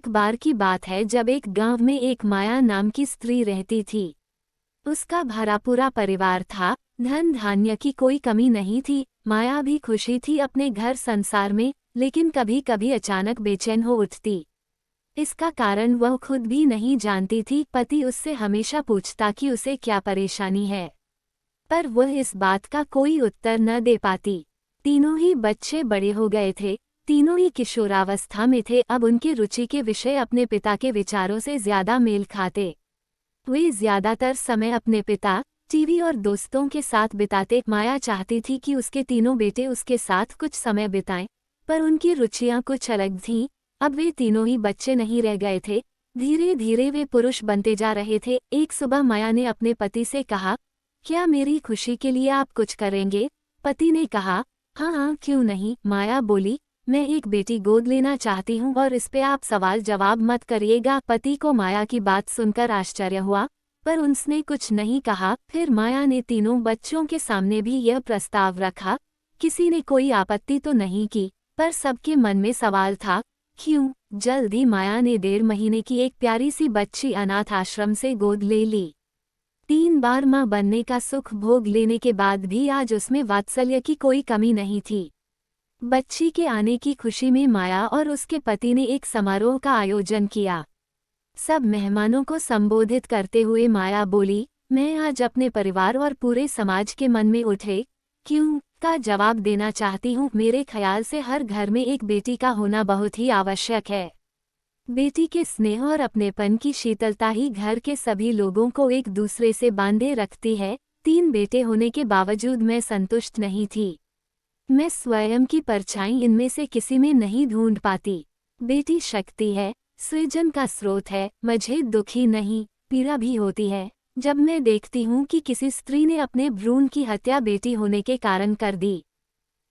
एक बार की बात है जब एक गांव में एक माया नाम की स्त्री रहती थी। उसका भरा पूरा परिवार था, धन धान्य की कोई कमी नहीं थी। माया भी खुशी थी अपने घर संसार में, लेकिन कभी कभी अचानक बेचैन हो उठती। इसका कारण वह खुद भी नहीं जानती थी। पति उससे हमेशा पूछता कि उसे क्या परेशानी है, पर वह इस बात का कोई उत्तर न दे पाती। तीनों ही बच्चे बड़े हो गए थे, तीनों ही किशोरावस्था में थे। अब उनकी रुचि के विषय अपने पिता के विचारों से ज्यादा मेल खाते। वे ज्यादातर समय अपने पिता, टीवी और दोस्तों के साथ बिताते। माया चाहती थी कि उसके तीनों बेटे उसके साथ कुछ समय बिताएं, पर उनकी रुचियां कुछ अलग थीं। अब वे तीनों ही बच्चे नहीं रह गए थे, धीरे धीरे वे पुरुष बनते जा रहे थे। एक सुबह माया ने अपने पति से कहा, क्या मेरी खुशी के लिए आप कुछ करेंगे? पति ने कहा, हाँ हाँ, क्यों नहीं। माया बोली, मैं एक बेटी गोद लेना चाहती हूँ और इस पे आप सवाल जवाब मत करिएगा। पति को माया की बात सुनकर आश्चर्य हुआ, पर उसने कुछ नहीं कहा। फिर माया ने तीनों बच्चों के सामने भी यह प्रस्ताव रखा। किसी ने कोई आपत्ति तो नहीं की, पर सबके मन में सवाल था, क्यों? जल्द ही माया ने 1.5 महीने की एक प्यारी सी बच्ची अनाथ आश्रम से गोद ले ली। 3 बार माँ बनने का सुख भोग लेने के बाद भी आज उसमें वात्सल्य की कोई कमी नहीं थी। बच्ची के आने की खुशी में माया और उसके पति ने एक समारोह का आयोजन किया। सब मेहमानों को संबोधित करते हुए माया बोली, मैं आज अपने परिवार और पूरे समाज के मन में उठे क्यों का जवाब देना चाहती हूँ। मेरे ख्याल से हर घर में एक बेटी का होना बहुत ही आवश्यक है। बेटी के स्नेह और अपनेपन की शीतलता ही घर के सभी लोगों को एक दूसरे से बांधे रखती है। 3 बेटे होने के बावजूद मैं संतुष्ट नहीं थी। मैं स्वयं की परछाई इनमें से किसी में नहीं ढूंढ पाती। बेटी शक्ति है, सृजन का स्रोत है। मुझे दुखी नहीं, पीड़ा भी होती है जब मैं देखती हूँ कि किसी स्त्री ने अपने भ्रूण की हत्या बेटी होने के कारण कर दी।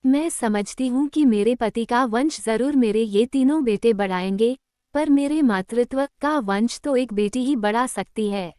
मैं समझती हूँ कि मेरे पति का वंश जरूर मेरे ये तीनों बेटे बढ़ाएंगे, पर मेरे मातृत्व का वंश तो एक बेटी ही बढ़ा सकती है।